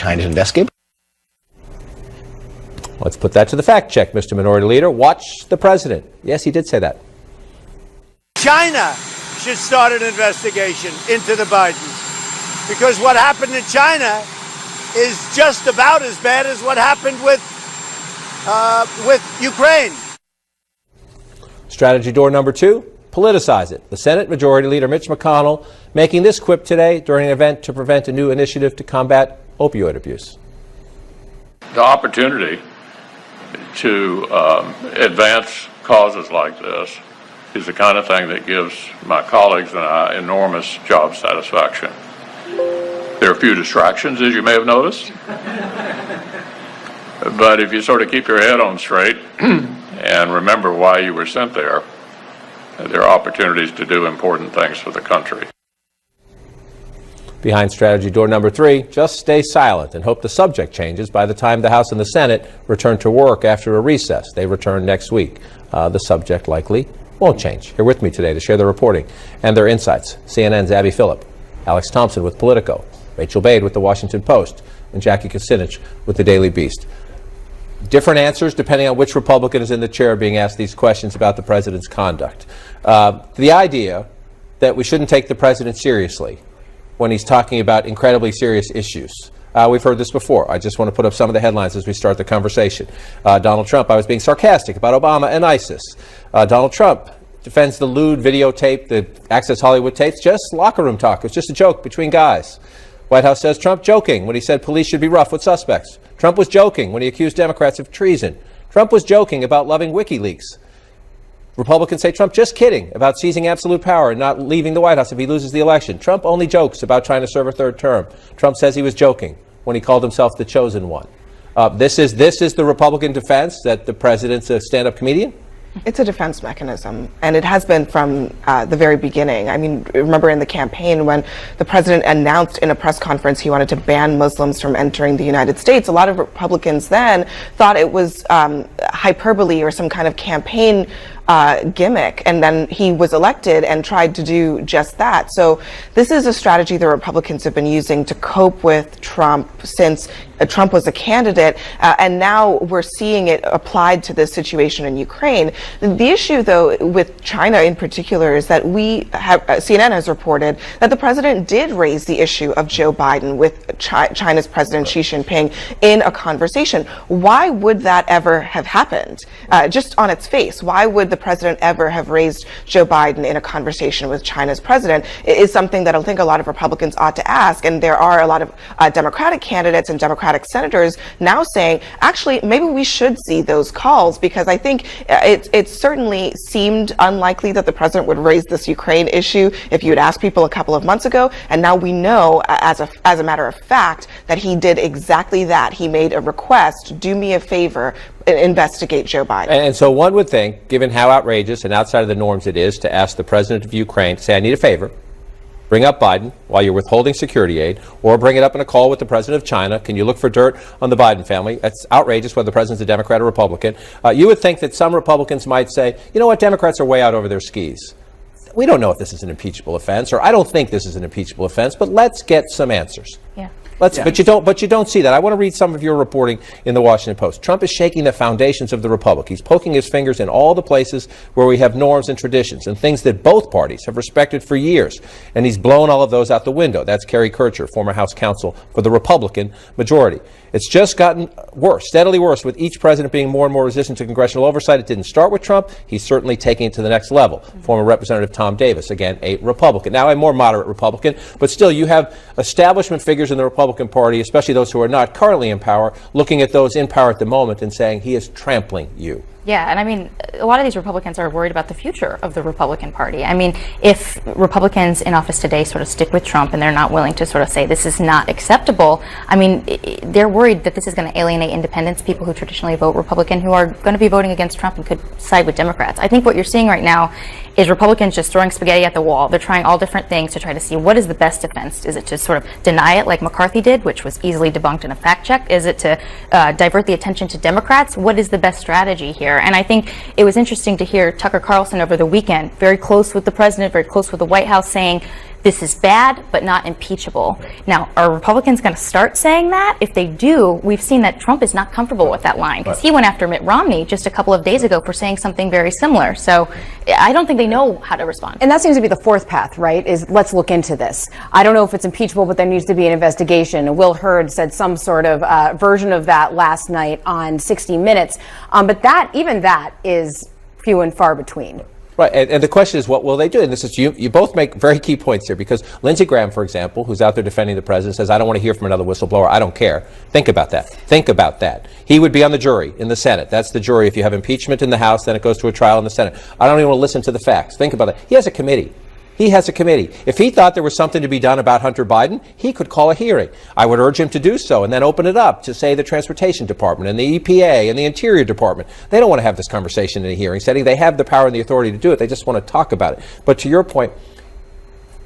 China to investigate. Let's put that to the fact check, Mr. Minority Leader. Watch the president. Yes, he did say that. China should start an investigation into the Bidens, because what happened in China is just about as bad as what happened with Ukraine. Strategy door number 2, politicize it. The Senate Majority Leader Mitch McConnell making this quip today during an event to prevent a new initiative to combat opioid abuse. The opportunity to advance causes like this is the kind of thing that gives my colleagues and I enormous job satisfaction. There are a few distractions, as you may have noticed. But if you sort of keep your head on straight and remember why you were sent there are opportunities to do important things for the country. Behind strategy door number 3, just stay silent and hope the subject changes by the time the House and the Senate return to work after a recess. They return next week. The subject likely won't change. Here with me today to share their reporting and their insights, CNN's Abby Phillip, Alex Thompson with Politico, Rachel Bade with The Washington Post, and Jackie Kucinich with The Daily Beast. Different answers depending on which Republican is in the chair being asked these questions about the president's conduct. The idea that we shouldn't take the president seriously when he's talking about incredibly serious issues. We've heard this before. I just want to put up some of the headlines as we start the conversation. Donald Trump, I was being sarcastic about Obama and ISIS. Donald Trump defends the lewd videotape, the Access Hollywood tapes, just locker room talk. It's just a joke between guys. White House says Trump joking when he said police should be rough with suspects. Trump was joking when he accused Democrats of treason. Trump was joking about loving WikiLeaks. Republicans say Trump just kidding about seizing absolute power and not leaving the White House if he loses the election. Trump only jokes about trying to serve a third term. Trump says he was joking when he called himself the chosen one. This is the Republican defense that the president's a stand-up comedian? It's a defense mechanism, and it has been from the very beginning. I mean, remember in the campaign when the president announced in a press conference he wanted to ban Muslims from entering the United States, a lot of Republicans then thought it was hyperbole or some kind of campaign gimmick, and then he was elected and tried to do just that. So this is a strategy the Republicans have been using to cope with Trump since Trump was a candidate, and now we're seeing it applied to this situation in Ukraine. The issue, though, with China in particular is that CNN has reported that the president did raise the issue of Joe Biden with China's President Xi Jinping in a conversation. Why would that ever have happened? Just on its face, why would the president ever have raised Joe Biden in a conversation with China's president? It is something that I think a lot of Republicans ought to ask, and there are a lot of Democratic candidates and Democratic senators now saying, actually, maybe we should see those calls, because I think it certainly seemed unlikely that the president would raise this Ukraine issue if you had asked people a couple of months ago, and now we know as a matter of fact that he did exactly that. He made a request, do me a favor, investigate Joe Biden. And so one would think, given how outrageous and outside of the norms it is to ask the president of Ukraine to say, I need a favor, bring up Biden while you're withholding security aid, or bring it up in a call with the president of China. Can you look for dirt on the Biden family? That's outrageous whether the president's a Democrat or Republican. You would think that some Republicans might say, you know what, Democrats are way out over their skis. We don't know if this is an impeachable offense, or I don't think this is an impeachable offense, but let's get some answers. Yeah. But you don't see that. I want to read some of your reporting in the Washington Post. Trump is shaking the foundations of the Republic. He's poking his fingers in all the places where we have norms and traditions and things that both parties have respected for years. And he's blown all of those out the window. That's Kerry Kircher, former House counsel for the Republican majority. It's just gotten worse, steadily worse, with each president being more and more resistant to congressional oversight. It didn't start with Trump. He's certainly taking it to the next level. Former Representative Tom Davis, again, a Republican. Now a more moderate Republican, but still you have establishment figures in the Republican Party, especially those who are not currently in power, looking at those in power at the moment and saying he is trampling you. Yeah, and I mean, a lot of these Republicans are worried about the future of the Republican Party. I mean, if Republicans in office today sort of stick with Trump and they're not willing to sort of say this is not acceptable, I mean, they're worried that this is going to alienate independents, people who traditionally vote Republican, who are going to be voting against Trump and could side with Democrats. I think what you're seeing right now is Republicans just throwing spaghetti at the wall. They're trying all different things to try to see what is the best defense. Is it to sort of deny it like McCarthy did, which was easily debunked in a fact check? Is it to divert the attention to Democrats? What is the best strategy here? And I think it was interesting to hear Tucker Carlson over the weekend, very close with the president, very close with the White House, saying this is bad, but not impeachable. Now, are Republicans going to start saying that? If they do, we've seen that Trump is not comfortable with that line, because he went after Mitt Romney just a couple of days ago for saying something very similar. So I don't think they know how to respond. And that seems to be the fourth path, right? Is let's look into this. I don't know if it's impeachable, but there needs to be an investigation. Will Hurd said some sort of version of that last night on 60 Minutes. But even that is few and far between. Right, and the question is, what will they do? And this is you both make very key points here, because Lindsey Graham, for example, who's out there defending the president, says, I don't want to hear from another whistleblower. I don't care. Think about that. Think about that. He would be on the jury in the Senate. That's the jury. If you have impeachment in the House, then it goes to a trial in the Senate. I don't even want to listen to the facts. Think about it. He has a committee. He has a committee. If he thought there was something to be done about Hunter Biden, he could call a hearing. I would urge him to do so and then open it up to, say, the Transportation Department and the EPA and the Interior Department. They don't want to have this conversation in a hearing setting. They have the power and the authority to do it. They just want to talk about it. But to your point,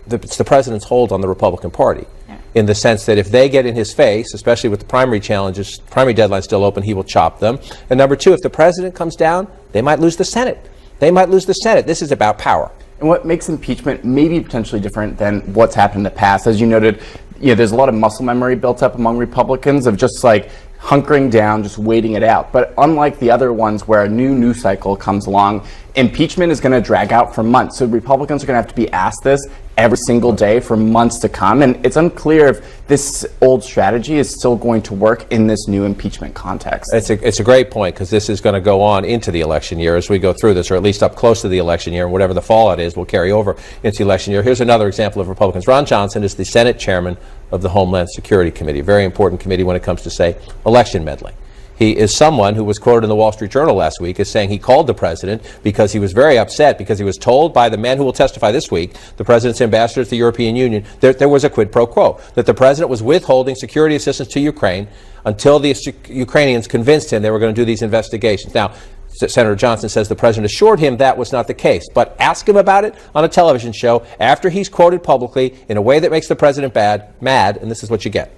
it's the president's hold on the Republican Party, in the sense that if they get in his face, especially with the primary challenges, primary deadline still open, he will chop them. And number two, if the president comes down, they might lose the Senate. They might lose the Senate. This is about power. And what makes impeachment maybe potentially different than what's happened in the past, as you noted, there's a lot of muscle memory built up among Republicans of just like hunkering down, just waiting it out. But unlike the other ones where a new news cycle comes along, impeachment is going to drag out for months. So Republicans are going to have to be asked this every single day for months to come. And it's unclear if this old strategy is still going to work in this new impeachment context. It's a great point, because this is going to go on into the election year as we go through this, or at least up close to the election year, and whatever the fallout is will carry over into the election year. Here's another example of Republicans. Ron Johnson is the Senate chairman of the Homeland Security Committee, a very important committee when it comes to, say, election meddling. He is someone who was quoted in the Wall Street Journal last week as saying he called the president because he was very upset, because he was told by the man who will testify this week, the president's ambassador to the European Union, that there was a quid pro quo, that the president was withholding security assistance to Ukraine until the Ukrainians convinced him they were going to do these investigations. Now, Senator Johnson says the president assured him that was not the case. But ask him about it on a television show after he's quoted publicly in a way that makes the president mad, and this is what you get.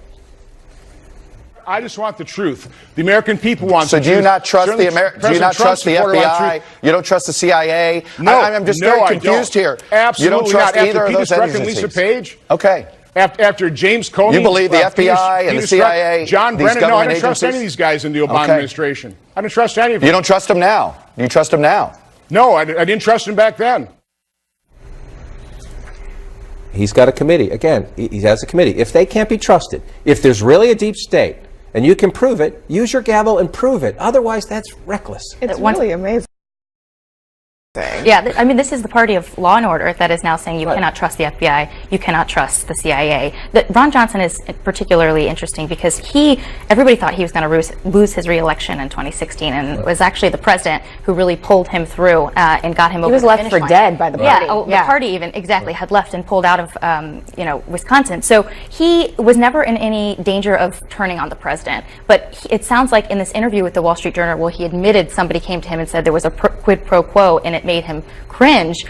I just want the truth. The American people want the truth. So do you not trust the FBI? You don't trust the CIA? No, I'm just very confused here. Absolutely you don't trust not. either After of those Peter Strzok and agencies. Lisa Page? Okay. After James Comey, you believe the FBI and the CIA, John these Brennan? No, I don't agencies? trust any of these guys in the Obama administration. I don't trust any of them. You don't trust them now? You trust them now? No, I didn't trust them back then. He's got a committee. Again, he has a committee. If they can't be trusted, if there's really a deep state, and you can prove it, use your gavel and prove it. Otherwise, that's reckless. It's really amazing. Yeah, I mean, this is the party of law and order that is now saying you cannot trust the FBI, you cannot trust the CIA. Ron Johnson is particularly interesting because everybody thought he was going to lose his re-election in 2016, and it was actually the president who really pulled him through and got him over the finish line. He was left for dead by the party. The party even had left and pulled out of Wisconsin. So he was never in any danger of turning on the president. But it sounds like in this interview with the Wall Street Journal, he admitted somebody came to him and said there was a quid pro quo, and it made him cringe.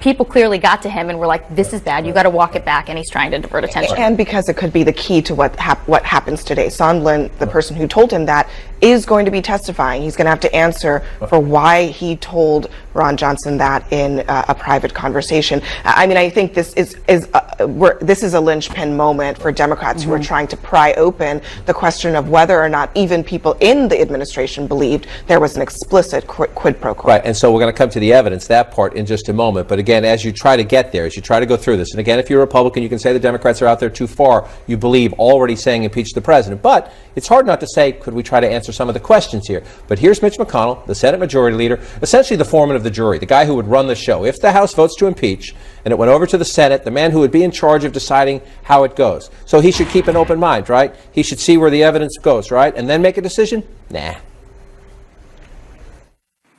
People clearly got to him and were like, this is bad, you got to walk it back, and he's trying to divert attention. And because it could be the key to what happens today. Sondland, the person who told him that, is going to be testifying. He's going to have to answer for why he told Ron Johnson that in a private conversation. I mean, I think this is a linchpin moment for Democrats who are trying to pry open the question of whether or not even people in the administration believed there was an explicit quid pro quo. Right, and so we're going to come to the evidence, that part, in just a moment. But again, as you try to get there, as you try to go through this, and again, if you're a Republican, you can say the Democrats are out there too far. You believe already saying impeach the president. But it's hard not to say, could we try to answer some of the questions here? But here's Mitch McConnell, the Senate Majority Leader, essentially the foreman of the jury, the guy who would run the show. If the House votes to impeach and it went over to the Senate, the man who would be in charge of deciding how it goes. So he should keep an open mind, right? He should see where the evidence goes, right? And then make a decision? Nah.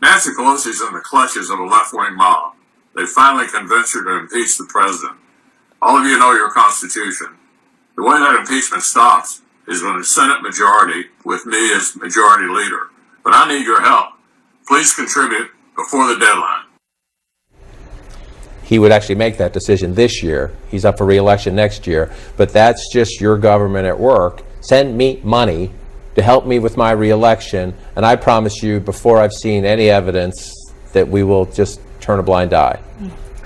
Nancy Pelosi's in the clutches of a left-wing mob. They finally convinced her to impeach the president. All of you know your Constitution. The way that impeachment stops is when the Senate majority, with me as majority leader. But I need your help. Please contribute before the deadline. He would actually make that decision this year. He's up for re-election next year. But that's just your government at work. Send me money to help me with my re-election, and I promise you, before I've seen any evidence, that we will just turn a blind eye.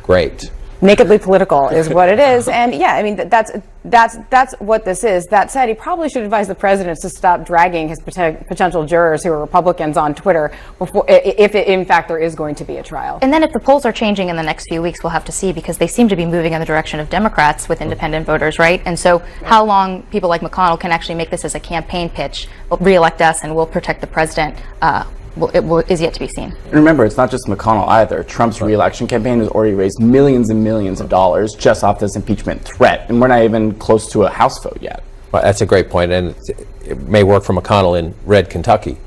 Great. Nakedly political is what it is, and yeah, I mean that's what this is. That said, he probably should advise the president to stop dragging his potential jurors who are Republicans on Twitter before, if in fact there is going to be a trial. And then if the polls are changing in the next few weeks, we'll have to see, because they seem to be moving in the direction of Democrats with independent voters, right? And so how long people like McConnell can actually make this as a campaign pitch, re-elect us and we'll protect the president, is yet to be seen. And remember, it's not just McConnell either. Trump's re-election campaign has already raised millions and millions of dollars just off this impeachment threat, and we're not even close to a House vote yet. Well, that's a great point, and it may work for McConnell in red Kentucky,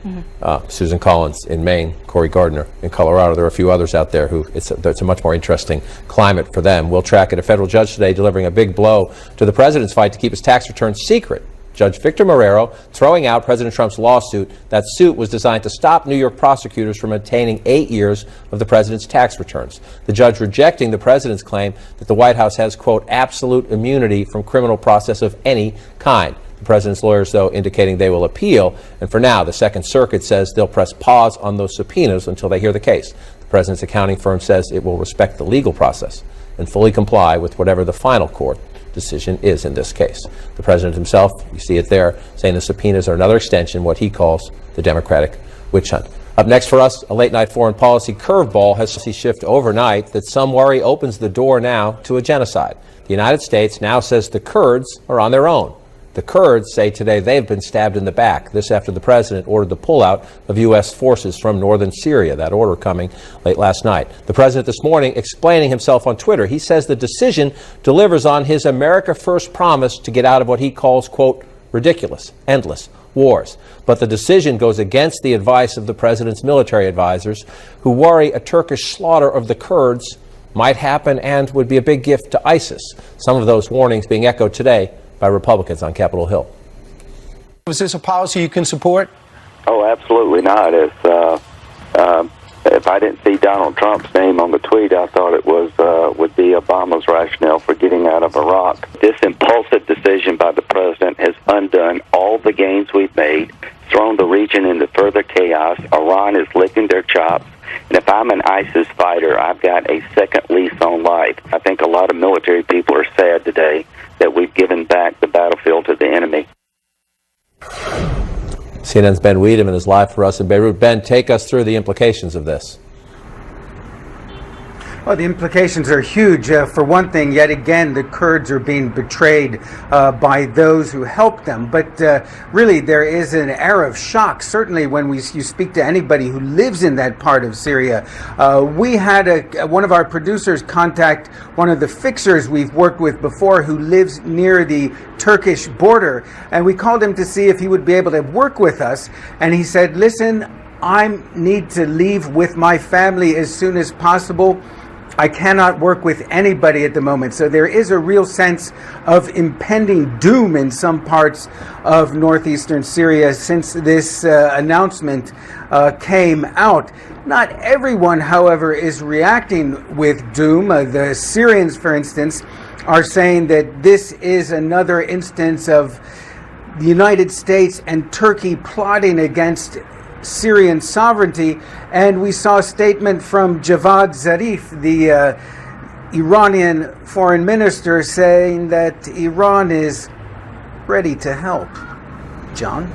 Susan Collins in Maine, Cory Gardner in Colorado. There are a few others out there who it's a much more interesting climate for them. We'll track it. A federal judge today delivering a big blow to the president's fight to keep his tax returns secret. Judge Victor Marrero throwing out President Trump's lawsuit. That suit was designed to stop New York prosecutors from obtaining 8 years of the president's tax returns. The judge rejecting the president's claim that the White House has, quote, absolute immunity from criminal process of any kind. The president's lawyers, though, indicating they will appeal. And for now, the Second Circuit says they'll press pause on those subpoenas until they hear the case. The president's accounting firm says it will respect the legal process and fully comply with whatever the final court decision is in this case. The president himself, you see it there, saying the subpoenas are another extension, what he calls the Democratic witch hunt. Up next for us, a late-night foreign policy curveball has shifted overnight that some worry opens the door now to a genocide. The United States now says the Kurds are on their own. The Kurds say today they've been stabbed in the back. This after the president ordered the pullout of U.S. forces from northern Syria. That order coming late last night. The president this morning explaining himself on Twitter. He says the decision delivers on his America First promise to get out of what he calls, quote, ridiculous, endless wars. But the decision goes against the advice of the president's military advisors, who worry a Turkish slaughter of the Kurds might happen and would be a big gift to ISIS. Some of those warnings being echoed today by Republicans on Capitol Hill. Was this a policy you can support? Oh, absolutely not. If I didn't see Donald Trump's name on the tweet, I thought it would be Obama's rationale for getting out of Iraq. This impulsive decision by the president has undone all the gains we've made, thrown the region into further chaos. Iran is licking their chops. And if I'm an ISIS fighter, I've got a second lease on life. I think a lot of military people are sad today that we've given back the battlefield to the enemy. CNN's Ben Wedeman is live for us in Beirut. Ben, take us through the implications of this. Well, the implications are huge. For one thing, yet again, the Kurds are being betrayed by those who helped them. But really, there is an air of shock, certainly when you speak to anybody who lives in that part of Syria. We had one of our producers contact one of the fixers we've worked with before who lives near the Turkish border. And we called him to see if he would be able to work with us. And he said, listen, I need to leave with my family as soon as possible. I cannot work with anybody at the moment. So there is a real sense of impending doom in some parts of northeastern Syria since this announcement came out. Not everyone, however, is reacting with doom. The Syrians, for instance, are saying that this is another instance of the United States and Turkey plotting against Syrian sovereignty. And we saw a statement from Javad Zarif, the Iranian foreign minister, saying that Iran is ready to help. John?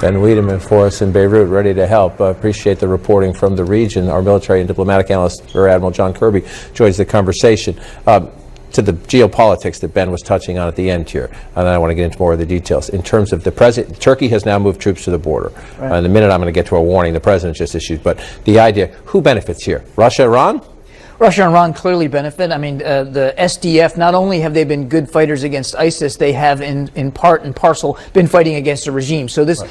Ben Wedeman for us in Beirut, ready to help. Appreciate the reporting from the region. Our military and diplomatic analyst, Rear Admiral John Kirby, joins the conversation. To the geopolitics that Ben was touching on at the end here, and then I want to get into more of the details. In terms of the president, Turkey has now moved troops to the border. Right. In a minute, I'm going to get to a warning the president just issued. But the idea, who benefits here? Russia, Iran? Russia and Iran clearly benefit. I mean, the SDF, not only have they been good fighters against ISIS, they have in part and parcel been fighting against the regime. So this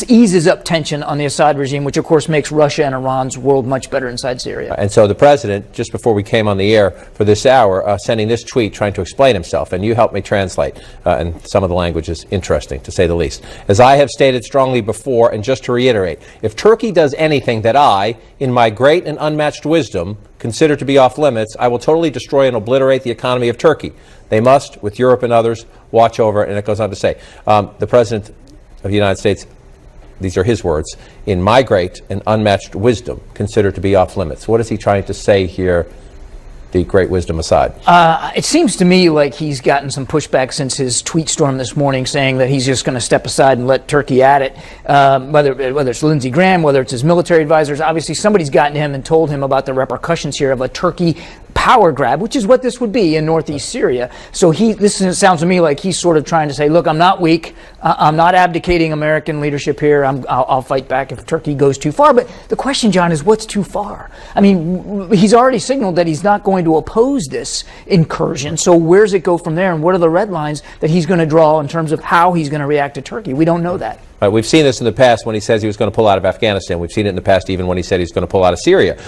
eases up tension on the Assad regime, which of course makes Russia and Iran's world much better inside Syria. And so the president, just before we came on the air for this hour, sending this tweet trying to explain himself, and you helped me translate, and some of the language is interesting, to say the least. As I have stated strongly before, and just to reiterate, if Turkey does anything that I, in my great and unmatched wisdom, consider to be off limits, I will totally destroy and obliterate the economy of Turkey. They must, with Europe and others, watch over, and it goes on to say, the President of the United States, these are his words, in my great and unmatched wisdom, consider to be off limits. What is he trying to say here the great wisdom aside? It seems to me like he's gotten some pushback since his tweet storm this morning saying that he's just going to step aside and let Turkey at it. Whether it's Lindsey Graham, whether it's his military advisors, obviously somebody's gotten to him and told him about the repercussions here of a Turkey power grab, which is what this would be in northeast Syria. So this sounds to me like he's sort of trying to say, look, I'm not weak. I'm not abdicating American leadership here. I'll fight back if Turkey goes too far. But the question, John, is what's too far? I mean, he's already signaled that he's not going to oppose this incursion. So where's it go from there? And what are the red lines that he's going to draw in terms of how he's going to react to Turkey? We don't know that. We've seen this in the past when he says he was going to pull out of Afghanistan. We've seen it in the past even when he said he's going to pull out of Syria.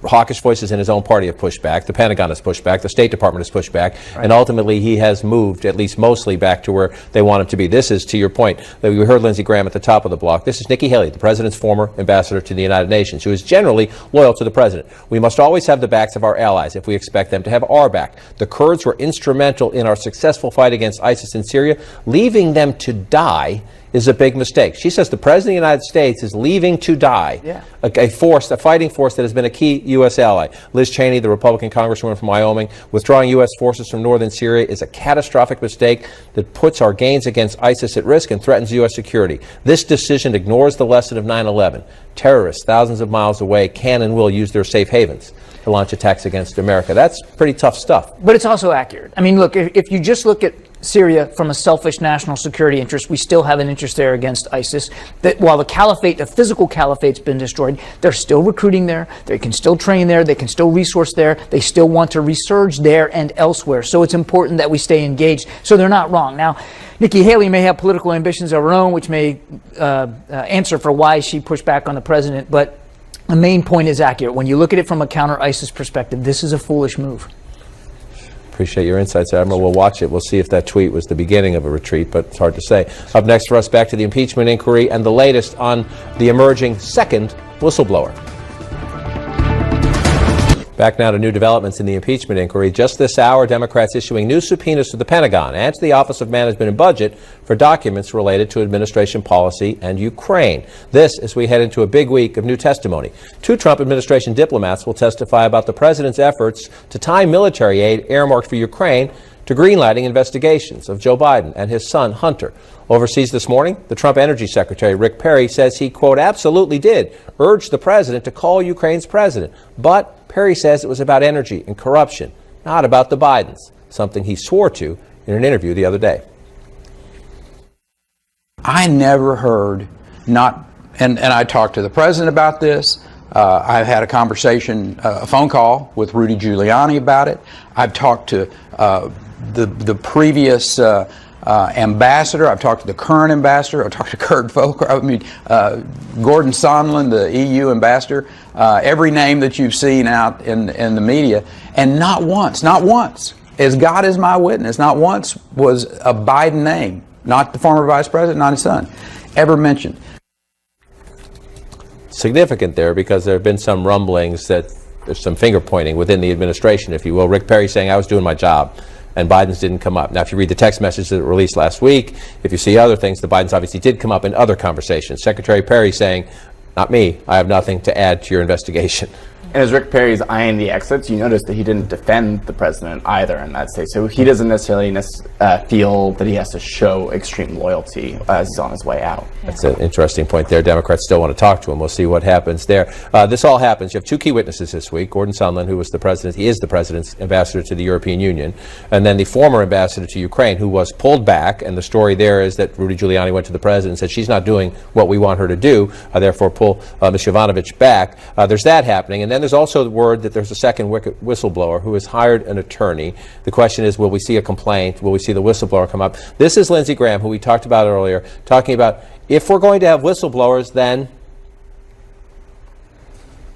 Hawkish voices in his own party have pushed back. The Pentagon has pushed back. The State Department has pushed back. Right. And ultimately, he has moved, at least mostly, back to where they want him to be. This is, to your point, that we heard Lindsey Graham at the top of the block. This is Nikki Haley, the president's former ambassador to the United Nations, who is generally loyal to the president. We must always have the backs of our allies if we expect them to have our back. The Kurds were instrumental in our successful fight against ISIS in Syria. Leaving them to die is a big mistake. She says the President of the United States is leaving to die a fighting force that has been a key U.S. ally. Liz Cheney, the Republican Congresswoman from Wyoming, withdrawing U.S. forces from northern Syria is a catastrophic mistake that puts our gains against ISIS at risk and threatens U.S. security. This decision ignores the lesson of 9/11. Terrorists thousands of miles away can and will use their safe havens to launch attacks against America. That's pretty tough stuff. But it's also accurate. I mean, look, if you just look at Syria from a selfish national security interest, we still have an interest there against ISIS. That while the physical caliphate's been destroyed, they're still recruiting there, they can still train there, they can still resource there, they still want to resurge there and elsewhere. So it's important that we stay engaged. So they're not wrong. Now, Nikki Haley may have political ambitions of her own, which may answer for why she pushed back on the president, but the main point is accurate. When you look at it from a counter-ISIS perspective, this is a foolish move. Appreciate your insights, Admiral. We'll watch it. We'll see if that tweet was the beginning of a retreat, but it's hard to say. Up next for us, back to the impeachment inquiry and the latest on the emerging second whistleblower. Back now to new developments in the impeachment inquiry. Just this hour, Democrats issuing new subpoenas to the Pentagon and to the Office of Management and Budget for documents related to administration policy and Ukraine. This as we head into a big week of new testimony. 2 Trump administration diplomats will testify about the president's efforts to tie military aid earmarked for Ukraine to greenlighting investigations of Joe Biden and his son, Hunter. Overseas this morning, the Trump Energy Secretary, Rick Perry, says he, quote, absolutely did urge the president to call Ukraine's president. But Perry says it was about energy and corruption, not about the Bidens, something he swore to in an interview the other day. I never heard and I talked to the president about this. I've had a conversation, a phone call with Rudy Giuliani about it. I've talked to the previous ambassador. I've talked to the current ambassador. I've talked to Kurt Volker. Gordon Sondland, the EU ambassador. Every name that you've seen out in the media, and not once, as God is my witness, not once was a Biden name, not the former vice president, not his son, ever mentioned. Significant there because there have been some rumblings that there's some finger pointing within the administration, if you will. Rick Perry saying I was doing my job and Biden's didn't come up. Now, if you read the text messages that were released last week, if you see other things, the Bidens obviously did come up in other conversations. Secretary Perry saying, not me, I have nothing to add to your investigation. And as Rick Perry's eyeing the exits, you notice that he didn't defend the president either in that state. So he doesn't necessarily feel that he has to show extreme loyalty as he's on his way out. That's an interesting point there. Democrats still want to talk to him. We'll see what happens there. This all happens. You have 2 key witnesses this week. Gordon Sondland, who was the president, he is the president's ambassador to the European Union, and then the former ambassador to Ukraine, who was pulled back. And the story there is that Rudy Giuliani went to the president and said she's not doing what we want her to do, therefore pull Ms. Yovanovitch back. There's that happening. And then there's also the word that there's a second whistleblower who has hired an attorney. The question is, will we see a complaint? Will we see the whistleblower come up? This is Lindsey Graham, who we talked about earlier, talking about if we're going to have whistleblowers, then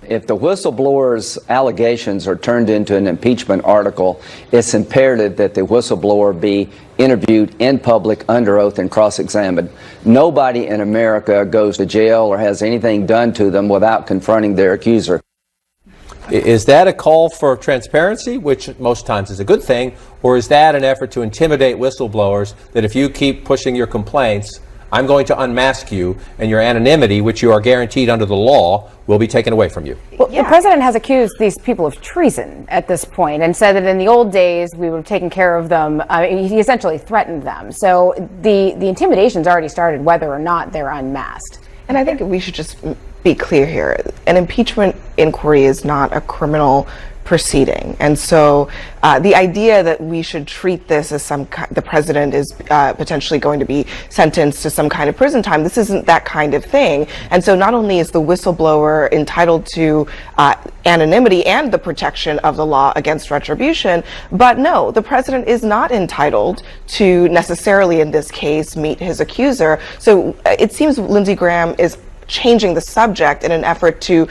if the whistleblower's allegations are turned into an impeachment article, it's imperative that the whistleblower be interviewed in public under oath and cross-examined. Nobody in America goes to jail or has anything done to them without confronting their accuser. Is that a call for transparency, which most times is a good thing, or is that an effort to intimidate whistleblowers that if you keep pushing your complaints, I'm going to unmask you, and your anonymity, which you are guaranteed under the law, will be taken away from you. Well, the president has accused these people of treason at this point and said that in the old days we would have taken care of them. He essentially threatened them. So the intimidation's already started whether or not they're unmasked. And I think we should just be clear here. An impeachment inquiry is not a criminal proceeding. And so the idea that we should treat this as the president is potentially going to be sentenced to some kind of prison time, this isn't that kind of thing. And so not only is the whistleblower entitled to anonymity and the protection of the law against retribution, but no, the president is not entitled to necessarily, in this case, meet his accuser. So it seems Lindsey Graham is changing the subject in an effort to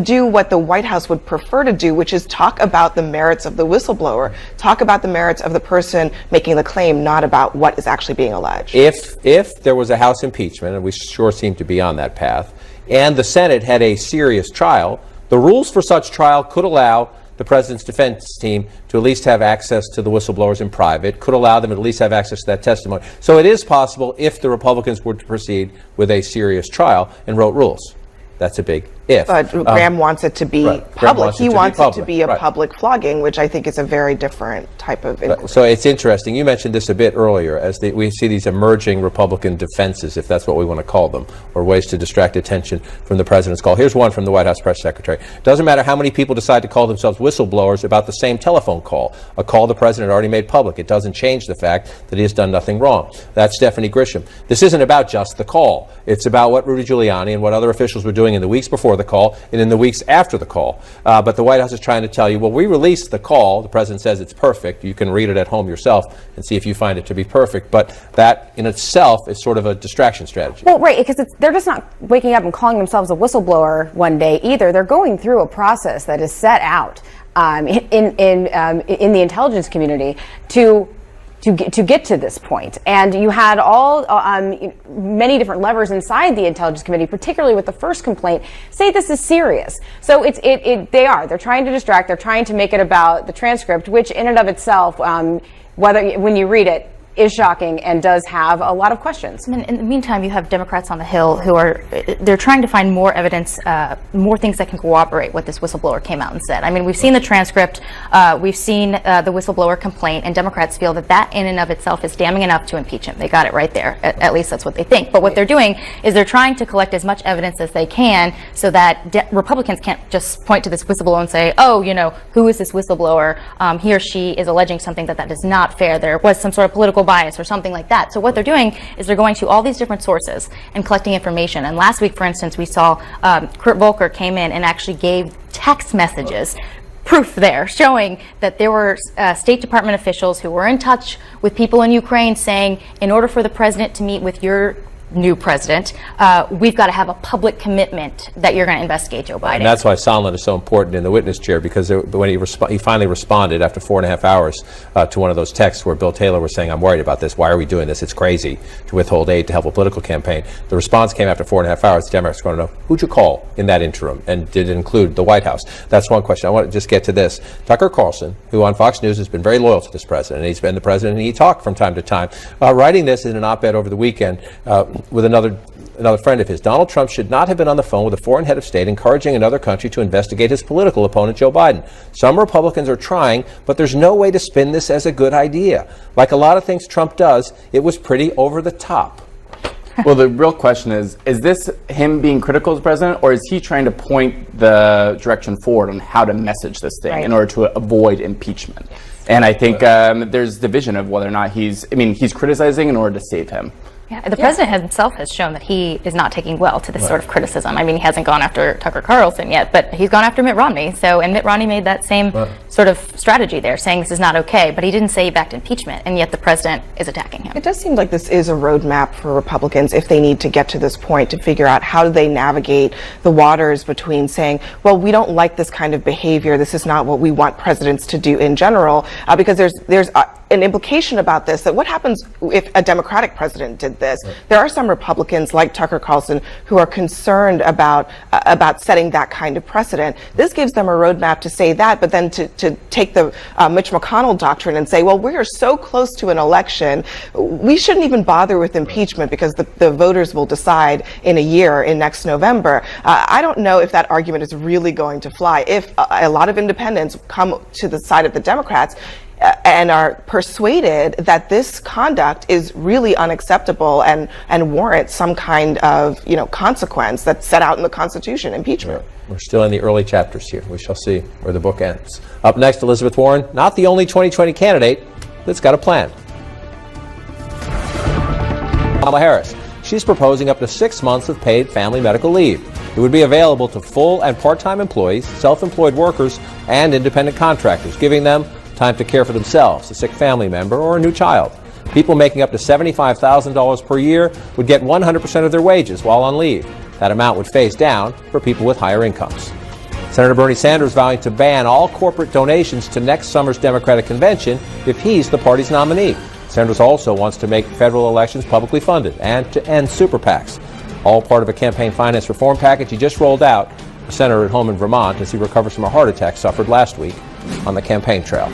do what the White House would prefer to do, which is talk about the merits of the whistleblower, talk about the merits of the person making the claim, not about what is actually being alleged. If there was a House impeachment, and we sure seem to be on that path, and the Senate had a serious trial, the rules for such trial could allow the president's defense team to at least have access to the whistleblowers in private, could allow them to at least have access to that testimony. So it is possible if the Republicans were to proceed with a serious trial and wrote rules. That's a big if. But Graham wants it to be public. He wants it to be a right. public flogging, which I think is a very different type of inquiry. So it's interesting. You mentioned this a bit earlier, as we see these emerging Republican defenses, if that's what we want to call them, or ways to distract attention from the president's call. Here's one from the White House press secretary. Doesn't matter how many people decide to call themselves whistleblowers about the same telephone call, a call the president already made public. It doesn't change the fact that he has done nothing wrong. That's Stephanie Grisham. This isn't about just the call. It's about what Rudy Giuliani and what other officials were doing in the weeks before the call and in the weeks after the call. But the White House is trying to tell you, well, we released the call. The president says it's perfect. You can read it at home yourself and see if you find it to be perfect. But that in itself is sort of a distraction strategy. Well, right, because they're just not waking up and calling themselves a whistleblower one day either. They're going through a process that is set out in the intelligence community to get to this point. And you had all many different levers inside the Intelligence Committee, particularly with the first complaint, say this is serious. So they're trying to distract, they're trying to make it about the transcript, which in and of itself, when you read it, is shocking and does have a lot of questions. And in the meantime, you have Democrats on the Hill who they're trying to find more evidence, more things that can corroborate what this whistleblower came out and said. I mean, we've seen the transcript, we've seen the whistleblower complaint, and Democrats feel that in and of itself is damning enough to impeach him. They got it right there. At least that's what they think. But what they're doing is they're trying to collect as much evidence as they can so that Republicans can't just point to this whistleblower and say, oh, who is this whistleblower? He or she is alleging something that is not fair. There was some sort of political bias or something like that. So what they're doing is they're going to all these different sources and collecting information. And last week, for instance, we saw Kurt Volker came in and actually gave text messages, proof there, showing that there were State Department officials who were in touch with people in Ukraine saying, in order for the president to meet with your new president, we've got to have a public commitment that you're going to investigate Joe Biden. And that's why Sondland is so important in the witness chair, because when he finally responded after 4.5 hours to one of those texts where Bill Taylor was saying, I'm worried about this. Why are we doing this? It's crazy to withhold aid to help a political campaign. The response came after 4.5 hours. The Democrats want to know, who'd you call in that interim? And did it include the White House? That's one question. I want to just get to this. Tucker Carlson, who on Fox News has been very loyal to this president, and he's been the president, and he talked from time to time, writing this in an op-ed over the weekend, with another friend of his. Donald Trump should not have been on the phone with a foreign head of state encouraging another country to investigate his political opponent, Joe Biden. Some Republicans are trying, but there's no way to spin this as a good idea. Like a lot of things Trump does, it was pretty over the top. Well, the real question is this him being critical of the president, or is he trying to point the direction forward on how to message this thing in order to avoid impeachment? And I think there's division of whether or not he's criticizing in order to save him. Yeah, the president himself has shown that he is not taking well to this sort of criticism. I mean, he hasn't gone after Tucker Carlson yet, but he's gone after Mitt Romney. And Mitt Romney made that same sort of strategy there, saying this is not okay, but he didn't say he backed impeachment, and yet the president is attacking him. It does seem like this is a roadmap for Republicans if they need to get to this point to figure out how do they navigate the waters between saying, well, we don't like this kind of behavior. This is not what we want presidents to do in general, because there's an implication about this, that what happens if a Democratic president did this? Right. There are some Republicans like Tucker Carlson who are concerned about setting that kind of precedent. This gives them a roadmap to say that, but then to take the Mitch McConnell doctrine and say, well, we are so close to an election, we shouldn't even bother with impeachment because the voters will decide in a year, in next November. I don't know if that argument is really going to fly. If a lot of independents come to the side of the Democrats and are persuaded that this conduct is really unacceptable and warrants some kind of consequence that's set out in the Constitution, impeachment. We're still in the early chapters here. We shall see where the book ends. Up next, Elizabeth Warren, not the only 2020 candidate that's got a plan. Kamala Harris. She's proposing up to 6 months of paid family medical leave. It would be available to full and part-time employees, self-employed workers, and independent contractors, giving them time to care for themselves, a sick family member, or a new child. People making up to $75,000 per year would get 100% of their wages while on leave. That amount would phase down for people with higher incomes. Senator Bernie Sanders vowing to ban all corporate donations to next summer's Democratic convention if he's the party's nominee. Sanders also wants to make federal elections publicly funded and to end super PACs, all part of a campaign finance reform package he just rolled out. The senator at home in Vermont as he recovers from a heart attack suffered last week on the campaign trail.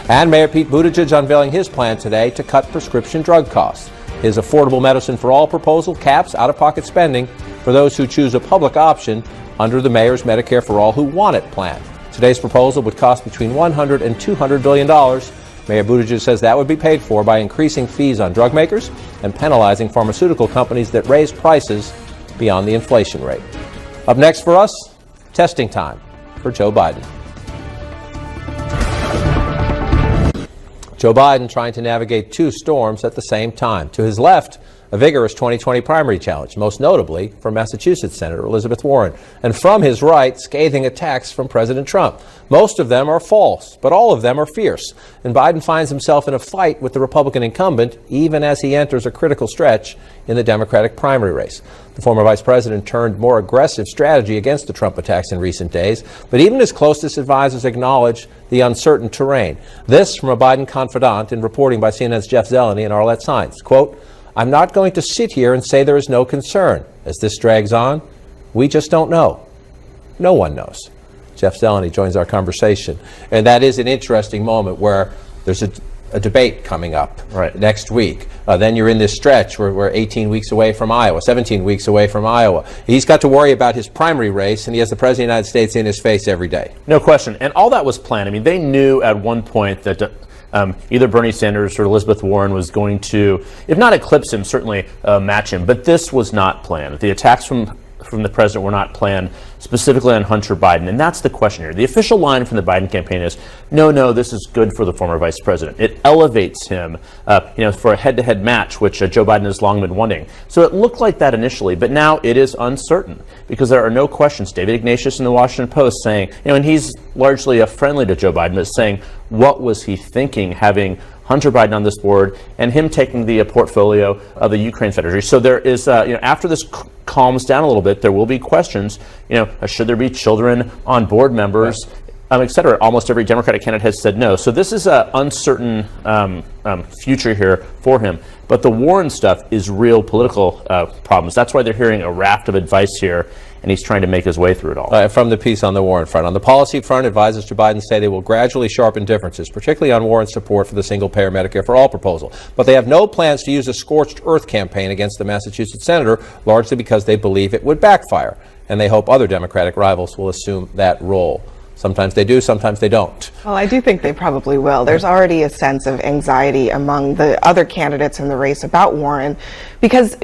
And Mayor Pete Buttigieg unveiling his plan today to cut prescription drug costs. His Affordable Medicine for All proposal caps out-of-pocket spending for those who choose a public option under the mayor's Medicare for All Who Want It plan. Today's proposal would cost between $100 and $200 billion. Mayor Buttigieg says that would be paid for by increasing fees on drug makers and penalizing pharmaceutical companies that raise prices beyond the inflation rate. Up next for us, testing time for Joe Biden. Joe Biden trying to navigate two storms at the same time. To his left, a vigorous 2020 primary challenge, most notably from Massachusetts Senator Elizabeth Warren. And from his right, scathing attacks from President Trump. Most of them are false, but all of them are fierce. And Biden finds himself in a fight with the Republican incumbent, even as he enters a critical stretch in the Democratic primary race. The former vice president turned more aggressive strategy against the Trump attacks in recent days, but even his closest advisors acknowledge the uncertain terrain. This from a Biden confidant in reporting by CNN's Jeff Zeleny and Arlette Saenz. Quote, "I'm not going to sit here and say there is no concern. As this drags on, we just don't know. No one knows." Jeff Zeleny joins our conversation. And that is an interesting moment where there's a debate coming up next week. Then you're in this stretch where we're 18 weeks away from Iowa, 17 weeks away from Iowa. He's got to worry about his primary race, and he has the President of the United States in his face every day. No question. And all that was planned. I mean, they knew at one point that either Bernie Sanders or Elizabeth Warren was going to, if not eclipse him, certainly match him. But this was not planned. The attacks from the president were not planned specifically on Hunter Biden. And that's the question here. The official line from the Biden campaign is, no, this is good for the former vice president. It elevates him, for a head-to-head match, which Joe Biden has long been wanting. So it looked like that initially, but now it is uncertain because there are no questions. David Ignatius in the Washington Post saying, and he's largely friendly to Joe Biden, but saying, what was he thinking having Hunter Biden on this board and him taking the portfolio of the Ukraine Secretary? So there is, after this calms down a little bit, there will be questions, should there be children on board members, et cetera. Almost every Democratic candidate has said no. So this is an uncertain future here for him. But the Warren stuff is real political problems. That's why they're hearing a raft of advice here, and he's trying to make his way through it all. From the piece on the Warren front. On the policy front, advisors to Biden say they will gradually sharpen differences, particularly on Warren's support for the single-payer Medicare for All proposal. But they have no plans to use a scorched earth campaign against the Massachusetts senator, largely because they believe it would backfire. And they hope other Democratic rivals will assume that role. Sometimes they do, sometimes they don't. Well, I do think they probably will. There's already a sense of anxiety among the other candidates in the race about Warren, because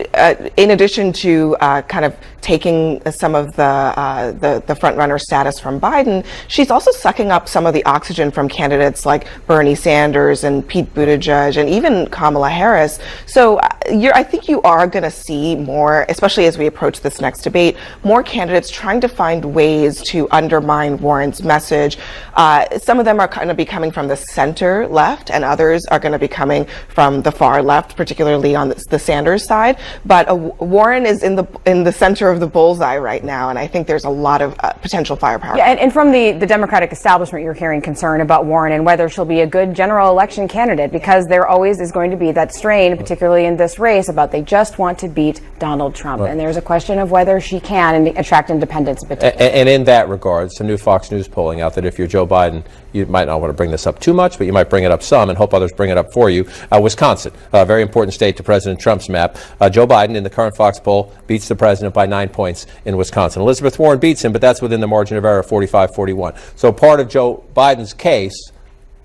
in addition to kind of taking some of the front-runner status from Biden, she's also sucking up some of the oxygen from candidates like Bernie Sanders and Pete Buttigieg and even Kamala Harris. So I think you are going to see more, especially as we approach this next debate, more candidates trying to find ways to undermine Warren's message. Some of them are going to be coming from the center left, and others are going to be coming from the far left, particularly on the Sanders side, but Warren is in the center of the bullseye right now, and I think there's a lot of potential firepower. Yeah, and from the Democratic establishment, you're hearing concern about Warren and whether she'll be a good general election candidate, because there always is going to be that strain, particularly in this race, about they just want to beat Donald Trump. Right. And there's a question of whether she can attract independents. And in that regard, some new Fox News polling out that if you're Joe Biden, you might not want to bring this up too much, but you might bring it up some and hope others bring it up for you. Wisconsin, a very important state to President Trump's map. Joe Biden, in the current Fox poll, beats the president by 9 points in Wisconsin. Elizabeth Warren beats him, but that's within the margin of error, 45-41. So part of Joe Biden's case,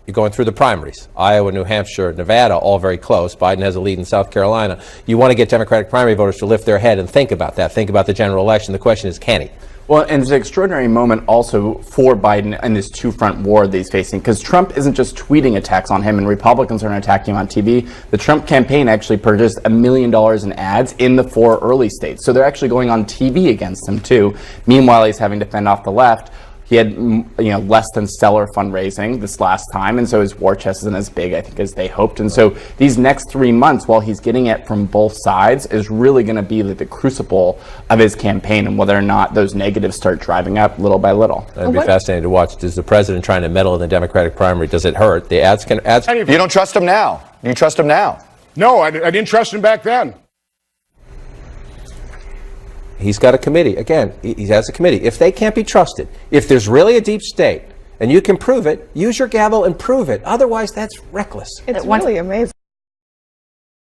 you're going through the primaries. Iowa, New Hampshire, Nevada, all very close. Biden has a lead in South Carolina. You want to get Democratic primary voters to lift their head and think about that. Think about the general election. The question is, can he? Well, and it's an extraordinary moment also for Biden in this two-front war that he's facing, because Trump isn't just tweeting attacks on him and Republicans aren't attacking him on TV. The Trump campaign actually purchased $1 million in ads in the 4 early states. So they're actually going on TV against him, too. Meanwhile, he's having to fend off the left. He had, less than stellar fundraising this last time, and so his war chest isn't as big, I think, as they hoped. And so these next 3 months, while he's getting it from both sides, is really going to be the crucible of his campaign, and whether or not those negatives start driving up little by little. It'd be fascinating to watch. Does the president trying to meddle in the Democratic primary, does it hurt? The ads can... You don't trust him now. You trust him now? No, I didn't trust him back then. He's got a committee. Again, he has a committee. If they can't be trusted, if there's really a deep state, and you can prove it, use your gavel and prove it. Otherwise, that's reckless. It's really amazing.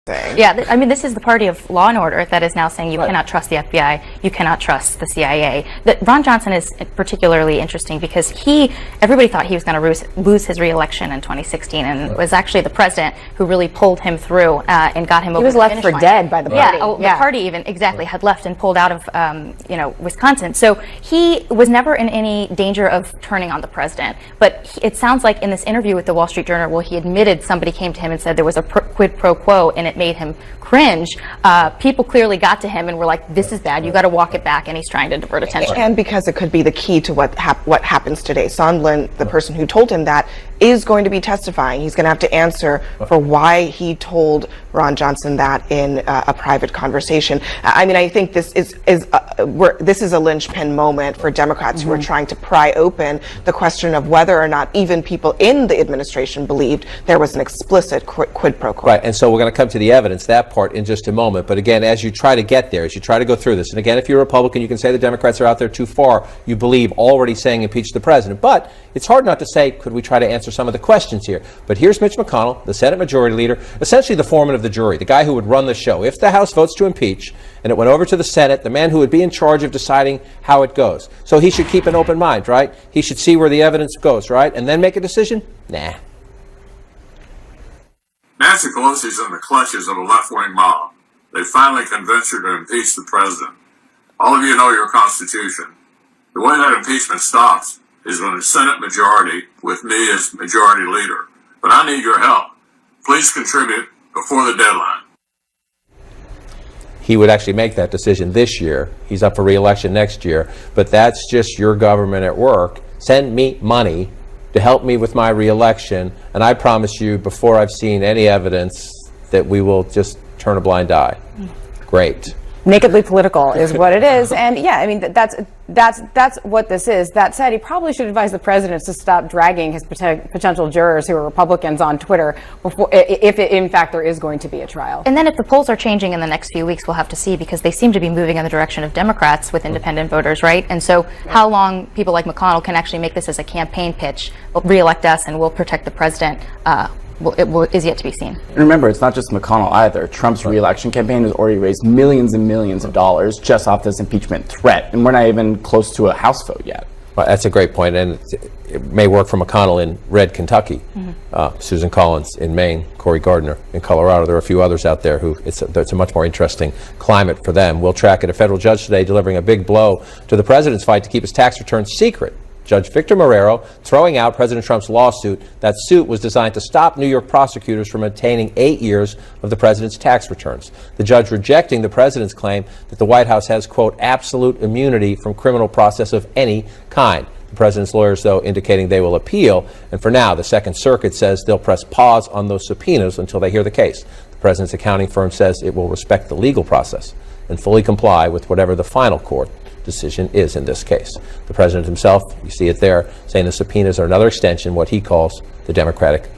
Yeah, I mean, this is the party of law and order that is now saying you cannot trust the FBI, you cannot trust the CIA. Ron Johnson is particularly interesting because everybody thought he was going to lose his re-election in 2016, and it was actually the president who really pulled him through and got him over the finish line. He was left for dead by the party. The party even had left and pulled out of Wisconsin. So he was never in any danger of turning on the president. But it sounds like in this interview with the Wall Street Journal, he admitted somebody came to him and said there was a quid pro quo, and it made him cringe. People clearly got to him and were like, this is bad, you got to walk it back, and he's trying to divert attention. And because it could be the key to what happens today. Sondland, the person who told him that, is going to be testifying. He's going to have to answer for why he told Ron Johnson that in a private conversation. I mean, I think this is a linchpin moment for Democrats who are trying to pry open the question of whether or not even people in the administration believed there was an explicit quid pro quo. Right, and so we're going to come to the evidence, that part, in just a moment. But again, as you try to get there, as you try to go through this, and again, if you're a Republican, you can say the Democrats are out there too far. You believe already saying impeach the president. But it's hard not to say, could we try to answer some of the questions here? But here's Mitch McConnell, the Senate Majority Leader, essentially the foreman of the jury, the guy who would run the show. If the House votes to impeach and it went over to the Senate, the man who would be in charge of deciding how it goes. So he should keep an open mind, right? He should see where the evidence goes, right? And then make a decision? Nah. Nancy Pelosi's in the clutches of a left-wing mob. They finally convinced her to impeach the president. All of you know your Constitution. The way that impeachment stops is when the Senate majority, with me as majority leader. But I need your help. Please contribute before the deadline. He would actually make that decision this year. He's up for re-election next year. But that's just your government at work. Send me money to help me with my re-election, and I promise you, before I've seen any evidence, that we will just turn a blind eye. Great. Nakedly political is what it is, and yeah, I mean that's what this is. That said, he probably should advise the president to stop dragging his potential jurors who are Republicans on Twitter before, if in fact there is going to be a trial. And then if the polls are changing in the next few weeks, we'll have to see, because they seem to be moving in the direction of Democrats with independent voters, right? And so how long people like McConnell can actually make this as a campaign pitch, re-elect us and we'll protect the president, is yet to be seen. And remember, it's not just McConnell either. Trump's re-election campaign has already raised millions and millions of dollars just off this impeachment threat, and we're not even close to a House vote yet. Well, that's a great point, and it may work for McConnell in red Kentucky, Susan Collins in Maine, Cory Gardner in Colorado. There are a few others out there who it's a much more interesting climate for them. We'll track it. A federal judge today delivering a big blow to the president's fight to keep his tax returns secret. Judge Victor Marrero throwing out President Trump's lawsuit. That suit was designed to stop New York prosecutors from obtaining 8 years of the president's tax returns. The judge rejecting the president's claim that the White House has, quote, absolute immunity from criminal process of any kind. The president's lawyers, though, indicating they will appeal. And for now, the Second Circuit says they'll press pause on those subpoenas until they hear the case. The president's accounting firm says it will respect the legal process and fully comply with whatever the final court decision is in this case. The president himself, you see it there, saying the subpoenas are another extension, what he calls the democratic